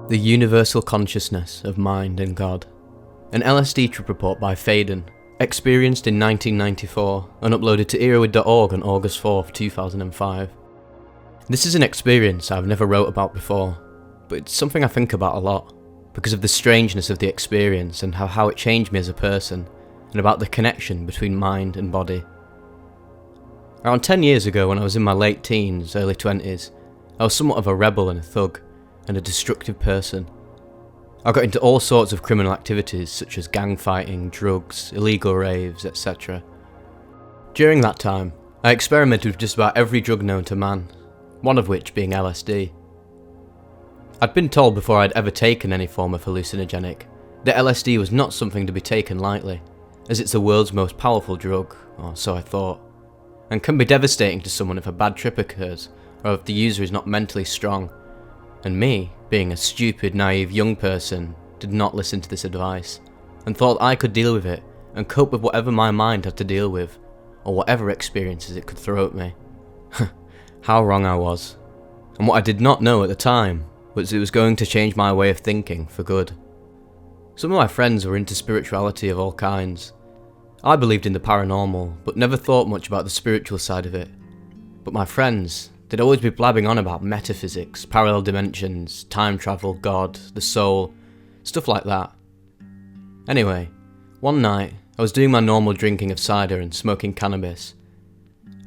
The Universal Consciousness of Mind and God. An LSD trip report by Faden, experienced in 1994 and uploaded to earwid.org on August 4th, 2005. This is an experience I've never wrote about before, but it's something I think about a lot, because of the strangeness of the experience and how it changed me as a person, and about the connection between mind and body. Around 10 years ago, when I was in my late teens, early 20s, I was somewhat of a rebel and a thug, and a destructive person. I got into all sorts of criminal activities such as gang fighting, drugs, illegal raves, etc. During that time, I experimented with just about every drug known to man, one of which being LSD. I'd been told before I'd ever taken any form of hallucinogenic that LSD was not something to be taken lightly, as it's the world's most powerful drug, or so I thought, and can be devastating to someone if a bad trip occurs, or if the user is not mentally strong. And me, being a stupid, naive young person, did not listen to this advice, and thought I could deal with it and cope with whatever my mind had to deal with, or whatever experiences it could throw at me. How wrong I was. And what I did not know at the time was it was going to change my way of thinking for good. Some of my friends were into spirituality of all kinds. I believed in the paranormal, but never thought much about the spiritual side of it. But my friends, they'd always be blabbing on about metaphysics, parallel dimensions, time travel, God, the soul, stuff like that. Anyway, one night, I was doing my normal drinking of cider and smoking cannabis.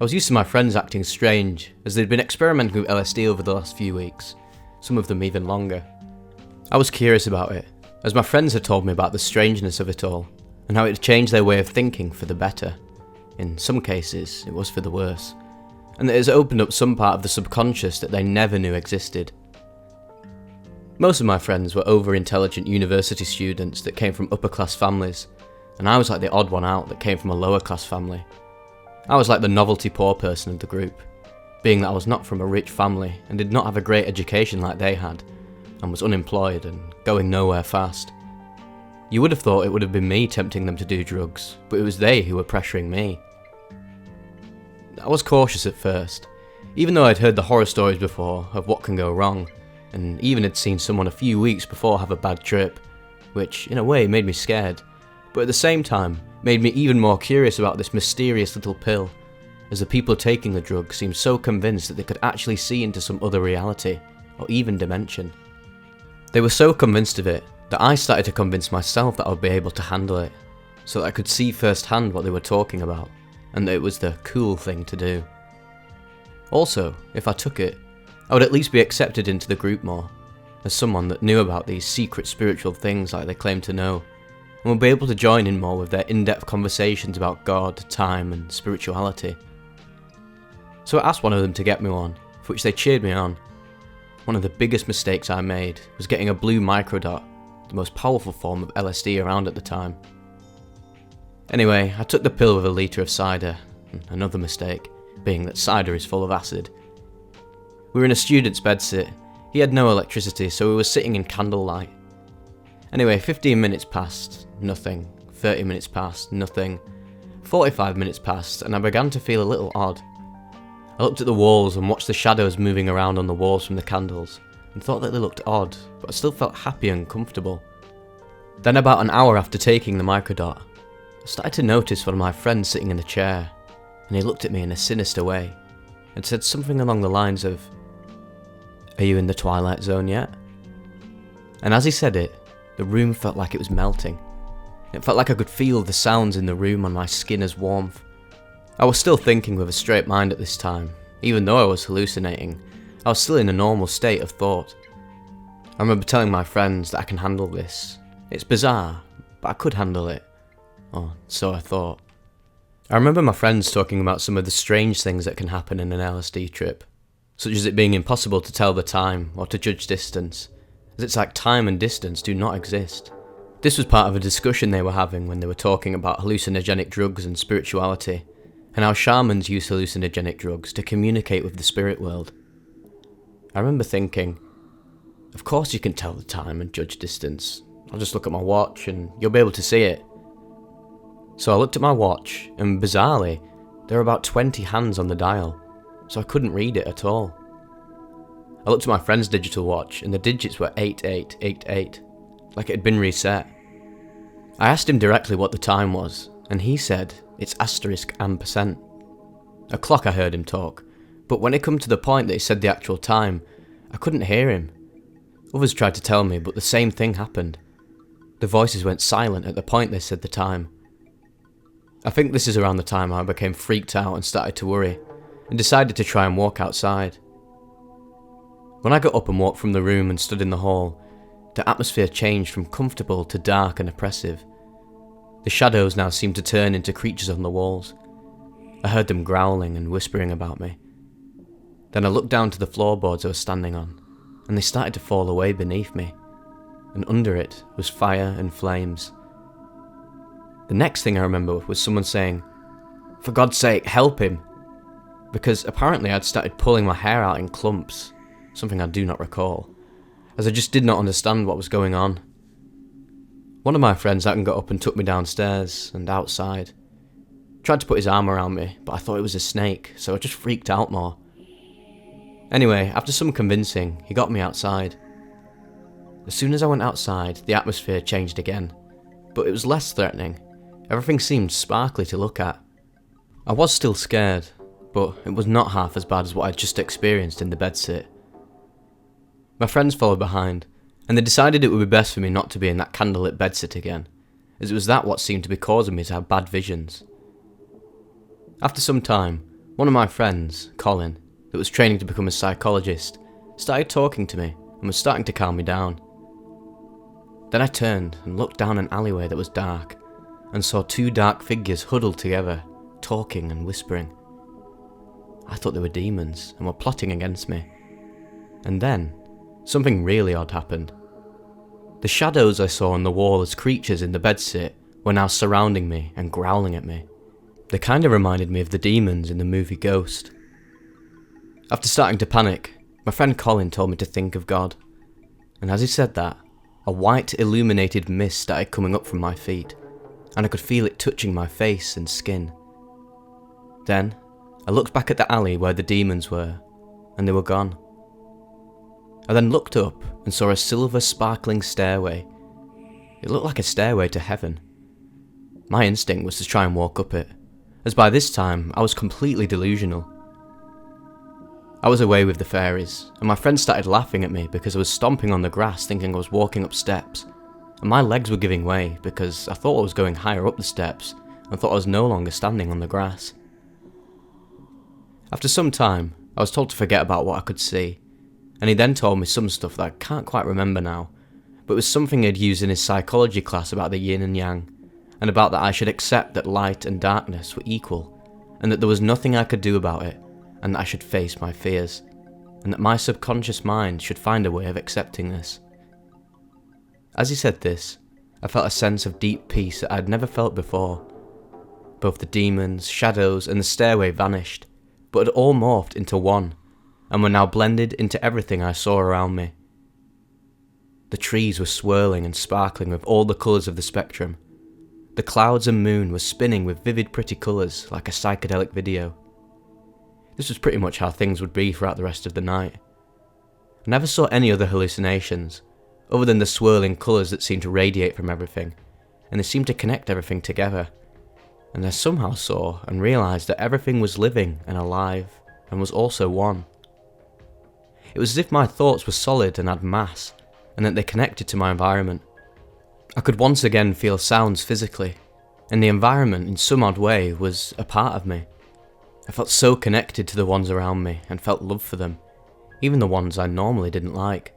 I was used to my friends acting strange, as they'd been experimenting with LSD over the last few weeks, some of them even longer. I was curious about it, as my friends had told me about the strangeness of it all, and how it had changed their way of thinking for the better. In some cases, it was for the worse, and that it has opened up some part of the subconscious that they never knew existed. Most of my friends were over-intelligent university students that came from upper-class families, and I was like the odd one out that came from a lower-class family. I was like the novelty poor person of the group, being that I was not from a rich family and did not have a great education like they had, and was unemployed and going nowhere fast. You would have thought it would have been me tempting them to do drugs, but it was they who were pressuring me. I was cautious at first, even though I'd heard the horror stories before of what can go wrong, and even had seen someone a few weeks before have a bad trip, which in a way made me scared, but at the same time made me even more curious about this mysterious little pill, as the people taking the drug seemed so convinced that they could actually see into some other reality, or even dimension. They were so convinced of it that I started to convince myself that I would be able to handle it, so that I could see firsthand what they were talking about, and that it was the cool thing to do. Also, if I took it, I would at least be accepted into the group more, as someone that knew about these secret spiritual things like they claimed to know, and would be able to join in more with their in-depth conversations about God, time, and spirituality. So I asked one of them to get me one, for which they cheered me on. One of the biggest mistakes I made was getting a blue microdot, the most powerful form of LSD around at the time. Anyway, I took the pill with a litre of cider, another mistake, being that cider is full of acid. We were in a student's bedsit. He had no electricity, so we were sitting in candlelight. Anyway, 15 minutes passed, nothing. 30 minutes passed, nothing. 45 minutes passed, and I began to feel a little odd. I looked at the walls and watched the shadows moving around on the walls from the candles, and thought that they looked odd, but I still felt happy and comfortable. Then about an hour after taking the microdot, I started to notice one of my friends sitting in a chair, and he looked at me in a sinister way, and said something along the lines of, "Are you in the Twilight Zone yet?" And as he said it, the room felt like it was melting. It felt like I could feel the sounds in the room on my skin as warmth. I was still thinking with a straight mind at this time. Even though I was hallucinating, I was still in a normal state of thought. I remember telling my friends that I can handle this. It's bizarre, but I could handle it. Or so I thought. I remember my friends talking about some of the strange things that can happen in an LSD trip, such as it being impossible to tell the time or to judge distance, as it's like time and distance do not exist. This was part of a discussion they were having when they were talking about hallucinogenic drugs and spirituality, and how shamans use hallucinogenic drugs to communicate with the spirit world. I remember thinking, of course you can tell the time and judge distance. I'll just look at my watch and you'll be able to see it. So I looked at my watch, and bizarrely, there were about 20 hands on the dial, so I couldn't read it at all. I looked at my friend's digital watch and the digits were 8888, like it had been reset. I asked him directly what the time was, and he said it's asterisk and percent. A clock, I heard him talk, but when it come to the point that he said the actual time, I couldn't hear him. Others tried to tell me, but the same thing happened. The voices went silent at the point they said the time. I think this is around the time I became freaked out and started to worry, and decided to try and walk outside. When I got up and walked from the room and stood in the hall, the atmosphere changed from comfortable to dark and oppressive. The shadows now seemed to turn into creatures on the walls. I heard them growling and whispering about me. Then I looked down to the floorboards I was standing on, and they started to fall away beneath me, and under it was fire and flames. The next thing I remember was someone saying, "For God's sake, help him," because apparently I'd started pulling my hair out in clumps, something I do not recall, as I just did not understand what was going on. One of my friends out and got up and took me downstairs and outside. Tried to put his arm around me, but I thought it was a snake, so I just freaked out more. Anyway, after some convincing, he got me outside. As soon as I went outside, the atmosphere changed again, but it was less threatening. Everything seemed sparkly to look at. I was still scared, but it was not half as bad as what I'd just experienced in the bedsit. My friends followed behind, and they decided it would be best for me not to be in that candlelit bedsit again, as it was that what seemed to be causing me to have bad visions. After some time, one of my friends, Colin, that was training to become a psychologist, started talking to me and was starting to calm me down. Then I turned and looked down an alleyway that was dark, and saw two dark figures huddled together, talking and whispering. I thought they were demons and were plotting against me. And then, something really odd happened. The shadows I saw on the wall as creatures in the bedsit were now surrounding me and growling at me. They kind of reminded me of the demons in the movie Ghost. After starting to panic, my friend Colin told me to think of God. And as he said that, a white illuminated mist started coming up from my feet, and I could feel it touching my face and skin. Then, I looked back at the alley where the demons were, and they were gone. I then looked up and saw a silver sparkling stairway. It looked like a stairway to heaven. My instinct was to try and walk up it, as by this time I was completely delusional. I was away with the fairies, and my friends started laughing at me because I was stomping on the grass thinking I was walking up steps, and my legs were giving way because I thought I was going higher up the steps and thought I was no longer standing on the grass. After some time, I was told to forget about what I could see, and he then told me some stuff that I can't quite remember now, but it was something he'd used in his psychology class about the yin and yang, and about that I should accept that light and darkness were equal, and that there was nothing I could do about it, and that I should face my fears, and that my subconscious mind should find a way of accepting this. As he said this, I felt a sense of deep peace that I had never felt before. Both the demons, shadows, and the stairway vanished, but had all morphed into one, and were now blended into everything I saw around me. The trees were swirling and sparkling with all the colours of the spectrum. The clouds and moon were spinning with vivid pretty colours like a psychedelic video. This was pretty much how things would be throughout the rest of the night. I never saw any other hallucinations, other than the swirling colours that seemed to radiate from everything, and they seemed to connect everything together. And I somehow saw and realised that everything was living and alive, and was also one. It was as if my thoughts were solid and had mass, and that they connected to my environment. I could once again feel sounds physically, and the environment in some odd way was a part of me. I felt so connected to the ones around me and felt love for them, even the ones I normally didn't like.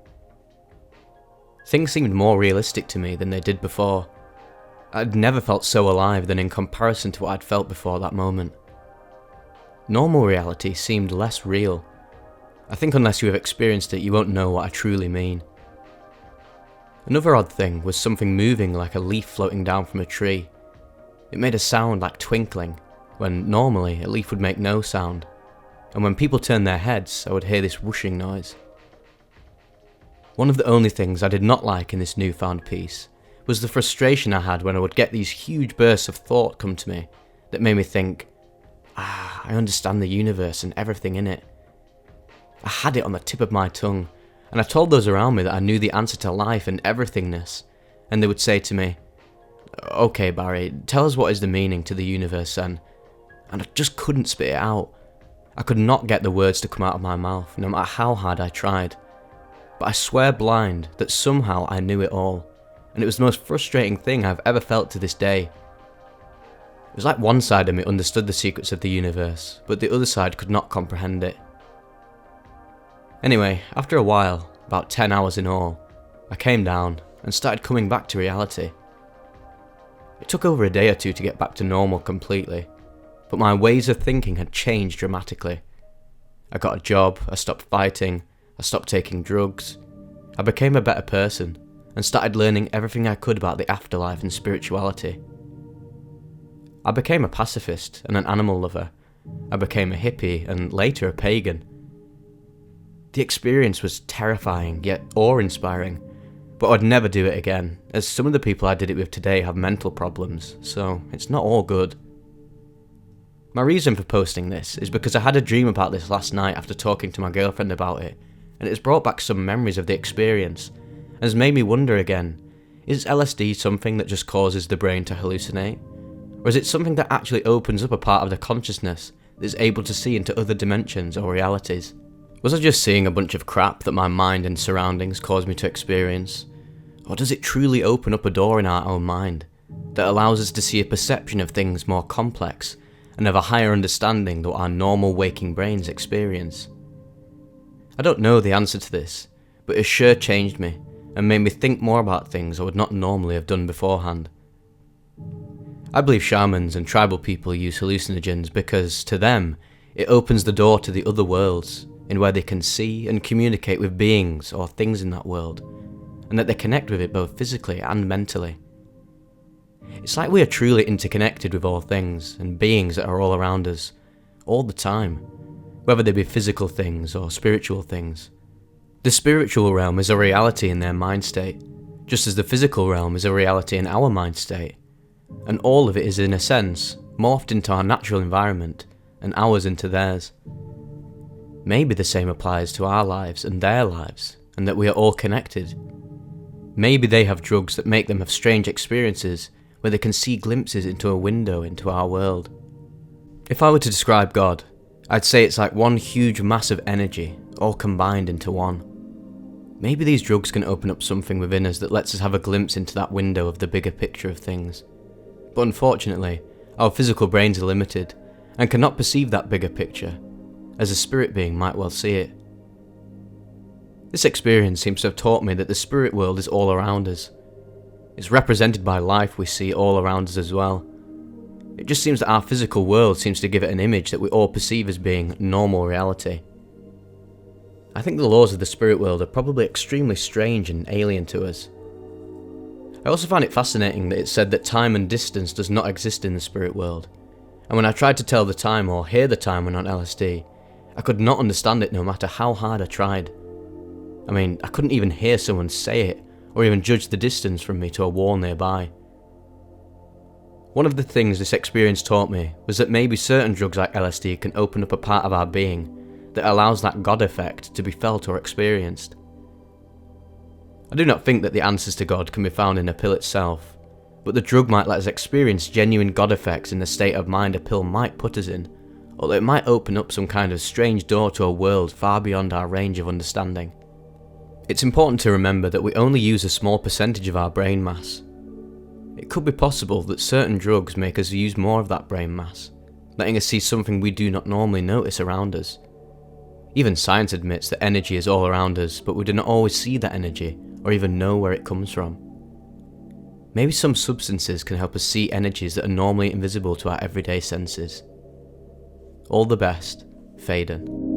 Things seemed more realistic to me than they did before. I'd never felt so alive than in comparison to what I'd felt before that moment. Normal reality seemed less real. I think unless you have experienced it, you won't know what I truly mean. Another odd thing was something moving like a leaf floating down from a tree. It made a sound like twinkling, when normally a leaf would make no sound, and when people turned their heads, I would hear this whooshing noise. One of the only things I did not like in this newfound peace was the frustration I had when I would get these huge bursts of thought come to me that made me think, I understand the universe and everything in it. I had it on the tip of my tongue, and I told those around me that I knew the answer to life and everythingness, and they would say to me, "Okay, Barry, tell us what is the meaning to the universe then," and I just couldn't spit it out. I could not get the words to come out of my mouth, no matter how hard I tried. But I swear blind that somehow I knew it all, and it was the most frustrating thing I've ever felt to this day. It was like one side of me understood the secrets of the universe, but the other side could not comprehend it. Anyway, after a while, about 10 hours in all, I came down and started coming back to reality. It took over a day or two to get back to normal completely, but my ways of thinking had changed dramatically. I got a job, I stopped fighting, I stopped taking drugs, I became a better person, and started learning everything I could about the afterlife and spirituality. I became a pacifist and an animal lover. I became a hippie and later a pagan. The experience was terrifying yet awe-inspiring, but I'd never do it again, as some of the people I did it with today have mental problems, so it's not all good. My reason for posting this is because I had a dream about this last night after talking to my girlfriend about it, and it has brought back some memories of the experience, and has made me wonder again, is LSD something that just causes the brain to hallucinate? Or is it something that actually opens up a part of the consciousness that is able to see into other dimensions or realities? Was I just seeing a bunch of crap that my mind and surroundings caused me to experience? Or does it truly open up a door in our own mind that allows us to see a perception of things more complex and have a higher understanding than what our normal waking brains experience? I don't know the answer to this, but it sure changed me and made me think more about things I would not normally have done beforehand. I believe shamans and tribal people use hallucinogens because, to them, it opens the door to the other worlds, in where they can see and communicate with beings or things in that world, and that they connect with it both physically and mentally. It's like we are truly interconnected with all things and beings that are all around us, all the time, whether they be physical things or spiritual things. The spiritual realm is a reality in their mind state, just as the physical realm is a reality in our mind state, and all of it is, in a sense, morphed into our natural environment and ours into theirs. Maybe the same applies to our lives and their lives, and that we are all connected. Maybe they have drugs that make them have strange experiences where they can see glimpses into a window into our world. If I were to describe God, I'd say it's like one huge mass of energy, all combined into one. Maybe these drugs can open up something within us that lets us have a glimpse into that window of the bigger picture of things. But unfortunately, our physical brains are limited, and cannot perceive that bigger picture, as a spirit being might well see it. This experience seems to have taught me that the spirit world is all around us. It's represented by life we see all around us as well. It just seems that our physical world seems to give it an image that we all perceive as being normal reality. I think the laws of the spirit world are probably extremely strange and alien to us. I also find it fascinating that it's said that time and distance does not exist in the spirit world, and when I tried to tell the time or hear the time when on LSD, I could not understand it no matter how hard I tried. I mean, I couldn't even hear someone say it, or even judge the distance from me to a wall nearby. One of the things this experience taught me was that maybe certain drugs like LSD can open up a part of our being that allows that God effect to be felt or experienced. I do not think that the answers to God can be found in a pill itself, but the drug might let us experience genuine God effects in the state of mind a pill might put us in, or that it might open up some kind of strange door to a world far beyond our range of understanding. It's important to remember that we only use a small percentage of our brain mass. It could be possible that certain drugs make us use more of that brain mass, letting us see something we do not normally notice around us. Even science admits that energy is all around us, but we do not always see that energy, or even know where it comes from. Maybe some substances can help us see energies that are normally invisible to our everyday senses. All the best, Faden.